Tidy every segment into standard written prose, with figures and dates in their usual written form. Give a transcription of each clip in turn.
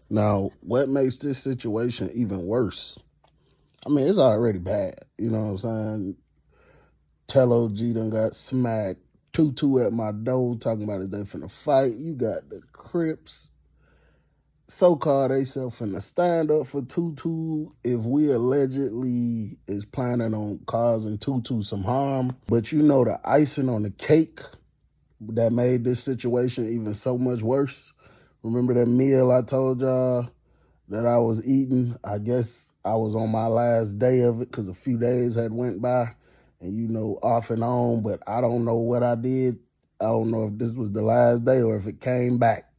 Now, what makes this situation even worse? I mean, it's already bad. You know what I'm saying? Tello G done got smacked. Tutu at my door talking about it. They finna fight. You got the Crips so-called they self finna stand up for Tutu if we allegedly is planning on causing Tutu some harm. But you know the icing on the cake that made this situation even so much worse? Remember that meal I told y'all that I was eating? I guess I was on my last day of it because a few days had went by and off and on, but I don't know what I did. I don't know if this was the last day or if it came back.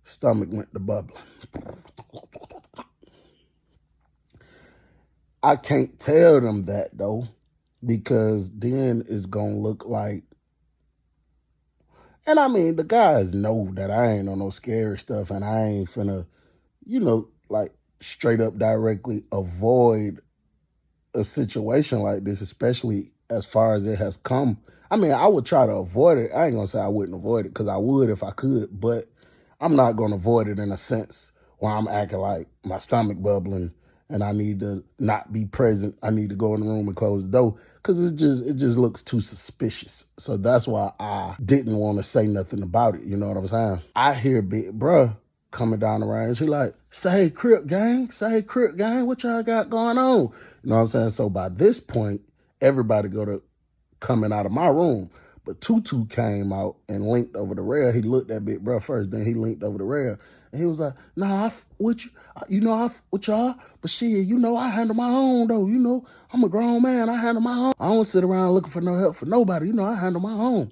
Stomach went to bubbling. I can't tell them that though, because then it's gonna look like, and I mean the guys know that I ain't on no scary stuff and I ain't finna, like straight up directly avoid a situation like this, especially as far as it has come. I mean, I would try to avoid it. I ain't gonna say I wouldn't avoid it because I would if I could, but I'm not gonna avoid it in a sense where I'm acting like my stomach bubbling and I need to not be present. I need to go in the room and close the door because it just looks too suspicious. So that's why I didn't want to say nothing about it. You know what I'm saying? I hear big bruh coming down the range. He like, say Crip gang, what y'all got going on? You know what I'm saying? So by this point, everybody go to coming out of my room. But Tutu came out and linked over the rail. He looked at big bro first, then he linked over the rail. And he was like, nah, I with y'all. But shit, I handle my own though. I'm a grown man, I handle my own. I don't sit around looking for no help for nobody. I handle my own.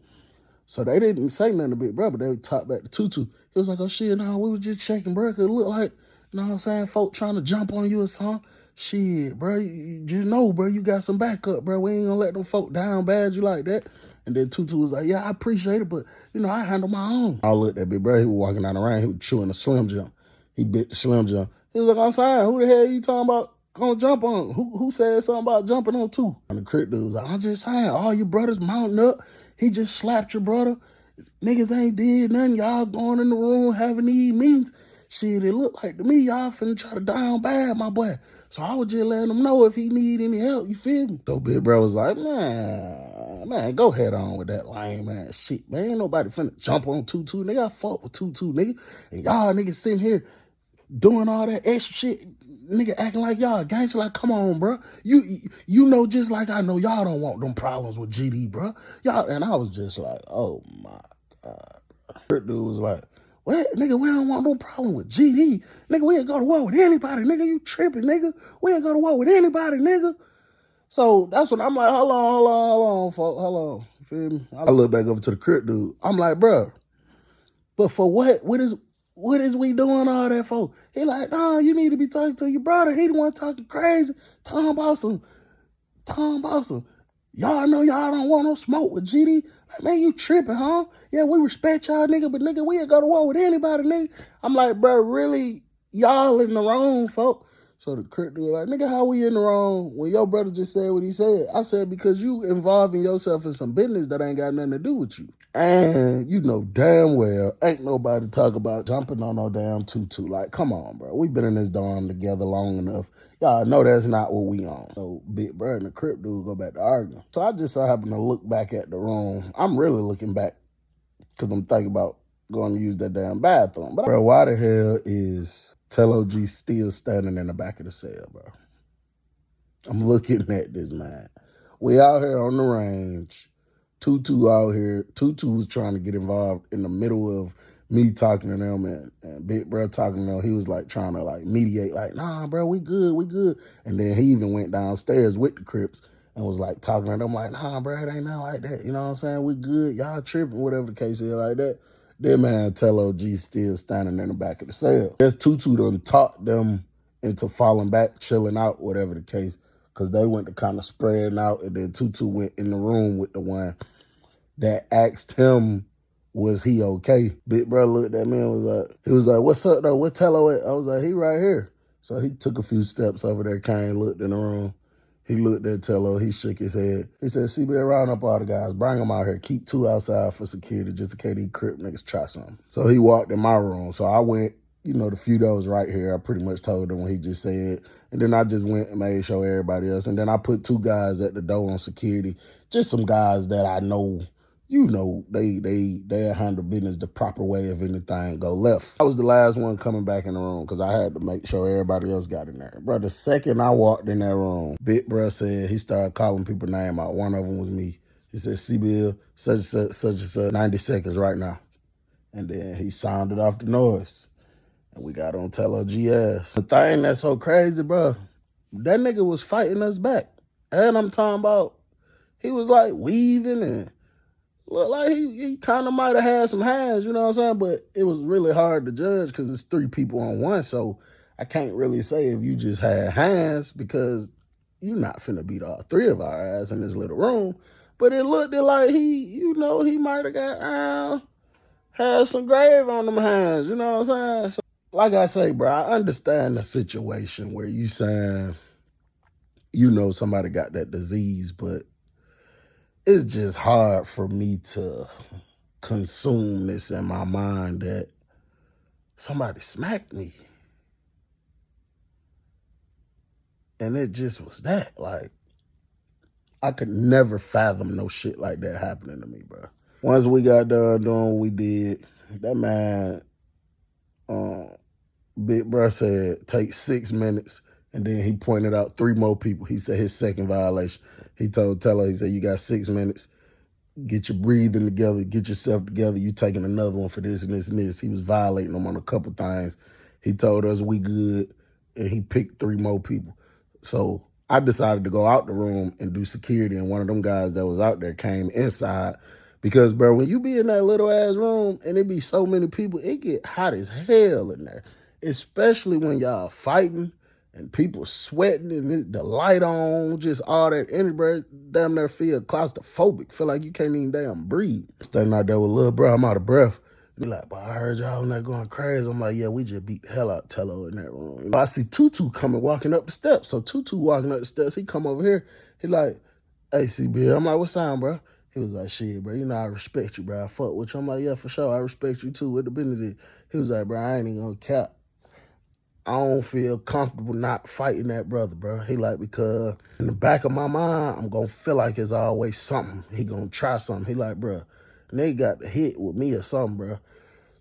So they didn't say nothing to big bro, but they talked back to Tutu. He was like, oh shit, nah, we was just checking, bro. It looked like, you know what I'm saying, folk trying to jump on you or something. Shit, bro, you just know, bro, you got some backup, bro. We ain't gonna let them folk down bad you like that. And then Tutu was like, yeah, I appreciate it, but, I handle my own. I looked at big bro. He was walking down the rain. He was chewing a Slim Jim. He bit the Slim Jim. He was like, I'm saying, who the hell you talking about gonna jump on? Who said something about jumping on too? And the Crip dude was like, I'm just saying, all your brothers mounting up. He just slapped your brother. Niggas ain't did nothing. Y'all going in the room having these meetings. Shit, it look like to me y'all finna try to down bad, my boy. So I was just letting him know if he need any help, you feel me? So big bro was like, man, go head on with that lame ass shit, man. Ain't nobody finna jump on Tutu, nigga. I fought with Tutu, nigga. And y'all niggas sitting here doing all that extra shit, nigga acting like y'all gangster. Like, come on, bro. You know just like I know y'all don't want them problems with GD, bro. Y'all, and I was just like, oh my God. Dude was like, what? Nigga, we don't want no problem with GD. Nigga, we ain't go to war with anybody. Nigga, you tripping, nigga. We ain't go to war with anybody, nigga. So that's when I'm like, hold on, folks. Hold on. You feel me? I look back over to the Crip dude. I'm like, bro, but for what? What is we doing all that for? He like, nah, you need to be talking to your brother. He the one talking crazy. Tom Boston. Y'all know y'all don't want no smoke with GD. Like, man, you tripping, huh? Yeah, we respect y'all, nigga, but nigga, we ain't go to war with anybody, nigga. I'm like, bro, really? Y'all in the wrong, folk. So the Crip dude like, nigga, how we in the wrong when your brother just said what he said? I said, because you involving yourself in some business that ain't got nothing to do with you. And you know damn well, ain't nobody talk about jumping on no damn Tutu. Like, come on, bro. We been in this dorm together long enough. Y'all know that's not what we on. So big bro and the Crip dude go back to arguing. So I just so happen to look back at the room. I'm really looking back because I'm thinking about going to use that damn bathroom. But bro, why the hell is Tello G still standing in the back of the cell, bro? I'm looking at this, man. We out here on the range. Tutu out here. Tutu was trying to get involved in the middle of me talking to them and big bro talking to them. He was like trying to like mediate, like, nah, bro, we good. And then he even went downstairs with the Crips and was like talking to them like, nah, bro, it ain't nothing like that. You know what I'm saying? We good. Y'all tripping, whatever the case is like that. Then man, Tello G still standing in the back of the cell. Guess Tutu done talked them into falling back, chilling out, whatever the case, because they went to kind of spreading out, and then Tutu went in the room with the one that asked him, was he okay? Big bro looked at me and was like, what's up though? What Tello at? I was like, he right here. So he took a few steps over there, came, looked in the room. He looked at Tello, he shook his head. He said, CB, round up all the guys, bring them out here, keep 2 outside for security just in case these Crip niggas try something. So he walked in my room. So I went the few that was right here, I pretty much told them what he just said. And then I just went and made sure everybody else. And then I put 2 guys at the door on security, just some guys that I know, they handle business the proper way if anything go left. I was the last one coming back in the room because I had to make sure everybody else got in there. Bro, the second I walked in that room, Big Bruh said, he started calling people name out. One of them was me. He said, C-Bill, such and such, 90 seconds right now. And then he sounded off the noise. And we got on Tello GS. The thing that's so crazy, bro, that nigga was fighting us back. And I'm talking about, he was like weaving and looked like he kind of might have had some hands, you know what I'm saying? But it was really hard to judge because it's 3 people on one. So I can't really say if you just had hands because you're not finna beat all 3 of our ass in this little room. But it looked like he might have got had some grave on them hands, you know what I'm saying? So, like I say, bro, I understand the situation where you saying, somebody got that disease, but it's just hard for me to consume this in my mind that somebody smacked me. And it just was that. Like, I could never fathom no shit like that happening to me, bro. Once we got done doing what we did, that man, Big Bruh said, take 6 minutes. And then he pointed out 3 more people. He said his second violation. He told Tello, he said, you got 6 minutes. Get your breathing together. Get yourself together. You taking another one for this and this and this. He was violating them on a couple things. He told us we good. And he picked 3 more people. So I decided to go out the room and do security. And one of them guys that was out there came inside. Because, bro, when you be in that little ass room and it be so many people, it get hot as hell in there. Especially when y'all fighting and people sweating and the light on, just all that. Anybody damn near feel claustrophobic, feel like you can't even damn breathe. Standing out there with little bro, I'm out of breath. Be like, but I heard y'all in there going crazy. I'm like, yeah, we just beat the hell out of Tello in that room. I see Tutu coming, walking up the steps. So Tutu walking up the steps, he come over here. He like, hey, CB. I'm like, what's up, bro? He was like, shit, bro, I respect you, bro. I fuck with you. I'm like, yeah, for sure. I respect you, too. What the business is? He was like, bro, I ain't even gonna cap. I don't feel comfortable not fighting that brother, bro. He like, because in the back of my mind, I'm going to feel like it's always something. He going to try something. He like, bro, nigga got to hit with me or something, bro.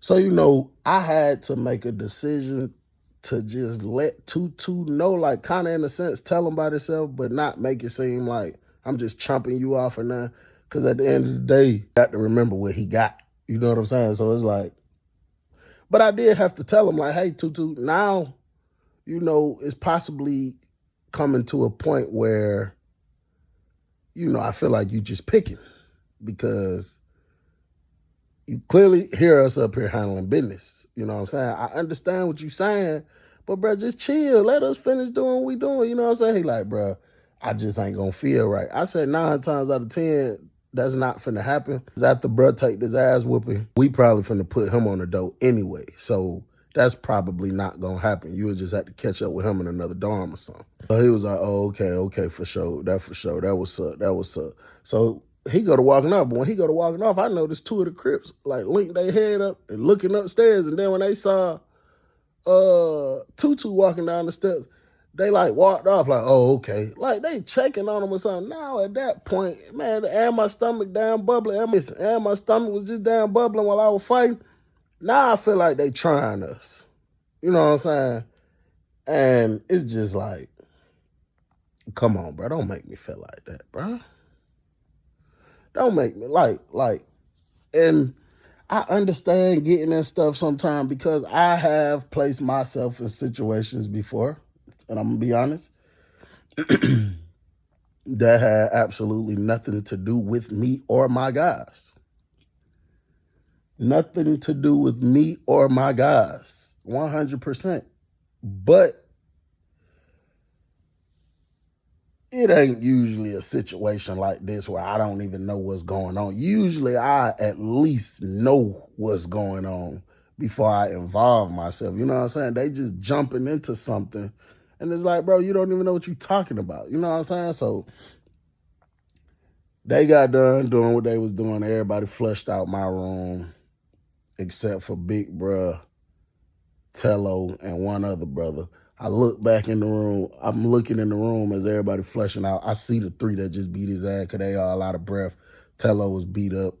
So, I had to make a decision to just let Tutu know, like, kind of in a sense, tell him about himself, but not make it seem like I'm just chomping you off or nothing. Because at the end of the day, you got to remember what he got. You know what I'm saying? So it's like, but I did have to tell him, like, hey, Tutu, now, it's possibly coming to a point where, I feel like you just picking because you clearly hear us up here handling business. You know what I'm saying? I understand what you're saying, but, bro, just chill. Let us finish doing what we doing. You know what I'm saying? He like, bro, I just ain't going to feel right. I said 9 times out of 10, that's not finna happen. After bruh take this ass whooping, we probably finna put him on the dough anyway. So that's probably not gonna happen. You would just have to catch up with him in another dorm or something. So he was like, oh, okay, for sure. That was up. So he go to walking off, but when he go to walking off, I noticed 2 of the Crips like link their head up and looking upstairs. And then when they saw Tutu walking down the steps, they like walked off like, oh, okay. Like they checking on him or something. Now at that point, man, and my stomach down bubbling, and my stomach was just down bubbling while I was fighting. Now I feel like they trying us. You know what I'm saying? And it's just like, come on, bro. Don't make me feel like that, bro. Don't make me like, and I understand getting in stuff sometimes because I have placed myself in situations before, and I'm gonna be honest, that had absolutely nothing to do with me or my guys. Nothing to do with me or my guys, 100%. But it ain't usually a situation like this where I don't even know what's going on. Usually I at least know what's going on before I involve myself. You know what I'm saying? They just jumping into something. And it's like, bro, you don't even know what you're talking about. You know what I'm saying? So they got done doing what they was doing. Everybody flushed out my room except for Big Bruh Tello, and one other brother. I look back in the room. I'm looking in the room as everybody fleshing out. I see the three that just beat his ass because they all out of breath. Tello was beat up,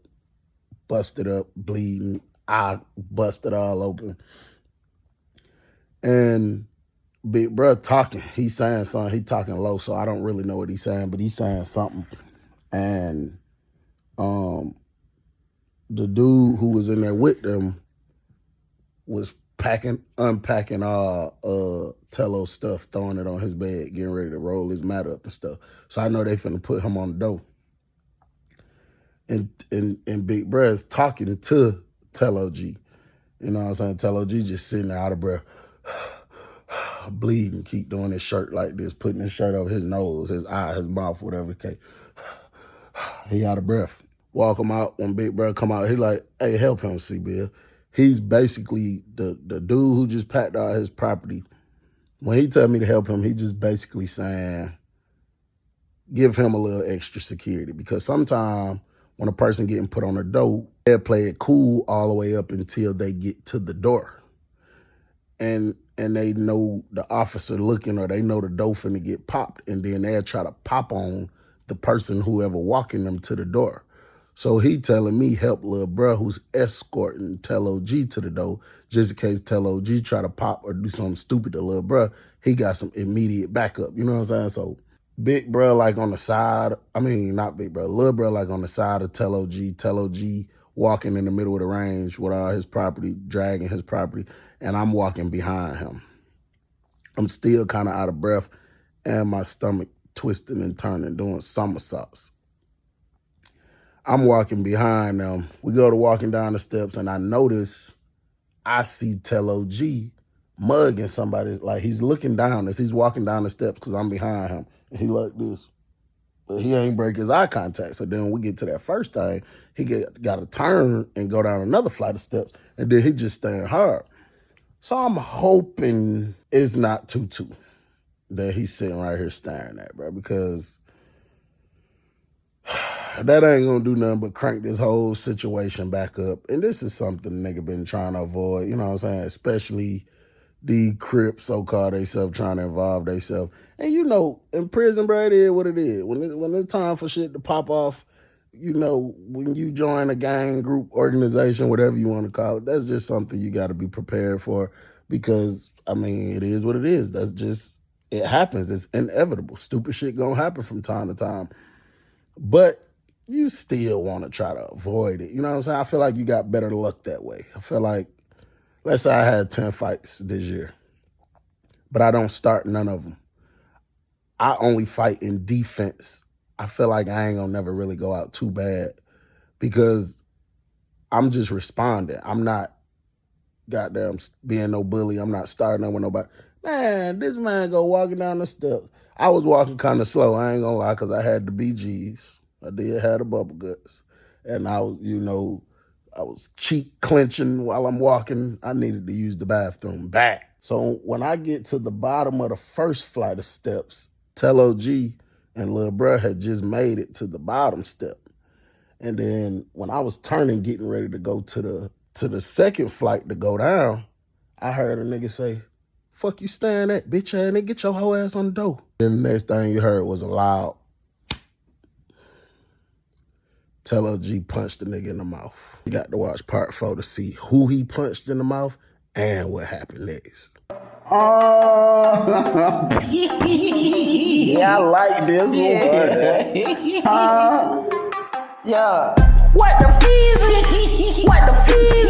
busted up, bleeding. I busted all open. And big bro talking. He's saying something. He talking low, so I don't really know what he's saying, but he's saying something. And the dude who was in there with them was unpacking Tello stuff, throwing it on his bed, getting ready to roll his mat up and stuff. So I know they finna put him on the door. And Big Bruh's talking to Tello G. You know what I'm saying? Tello G just sitting there out of breath, bleeding, keep doing his shirt like this, putting his shirt over his nose, his eye, his mouth, whatever the case. He out of breath. Walk him out. When Big Bruh come out, he like, hey, help him, C-Bill. He's basically the dude who just packed out his property. When he tell me to help him, he just basically saying, give him a little extra security. Because sometimes when a person getting put on a door, they'll play it cool all the way up until they get to the door. And they know the officer looking, or they know the door finna get popped, and then they'll try to pop on the person whoever walking them to the door. So he telling me help little bruh who's escorting Tello G to the door, just in case Tello G try to pop or do something stupid to little bruh, he got some immediate backup. You know what I'm saying? So big bruh like on the side, not big bruh, little bruh like on the side of Tello G walking in the middle of the range with all his property, dragging his property, and I'm walking behind him. I'm still kind of out of breath, and my stomach twisting and turning, doing somersaults. I'm walking behind them. We go to walking down the steps, and I see Tello G mugging somebody. Like, he's looking down as he's walking down the steps because I'm behind him. And he like this. But he ain't break his eye contact. So then when we get to that first thing, he got to turn and go down another flight of steps, and then he just staring hard. So I'm hoping it's not Tutu that he's sitting right here staring at, bro, because that ain't gonna do nothing but crank this whole situation back up. And this is something nigga been trying to avoid, you know what I'm saying? Especially the Crips, so-called theyself, trying to involve theyself. And you know, in prison, bro, it is what it is. When it's time for shit to pop off, you know, when you join a gang, group, organization, whatever you want to call it, that's just something you got to be prepared for because, it is what it is. That's just, it happens. It's inevitable. Stupid shit gonna happen from time to time. But you still want to try to avoid it. You know what I'm saying? I feel like you got better luck that way. I feel like, let's say I had 10 fights this year, but I don't start none of them. I only fight in defense. I feel like I ain't gonna never really go out too bad because I'm just responding. I'm not goddamn being no bully. I'm not starting up with nobody. Man, this man go walking down the steps. I was walking kind of slow, I ain't gonna lie, because I had the BGs. I did have the bubble guts. And I was cheek clenching while I'm walking. I needed to use the bathroom back. So when I get to the bottom of the first flight of steps, Tello G and Lil Bruh had just made it to the bottom step. And then when I was turning, getting ready to go to the second flight to go down, I heard a nigga say, fuck you staring at, bitch ass nigga, get your whole ass on the door. Then the next thing you heard was a loud Tello G punched the nigga in the mouth. You got to watch part 4 to see who he punched in the mouth and what happened next. Yeah, I like this one. Yeah. What the fees? What the fees?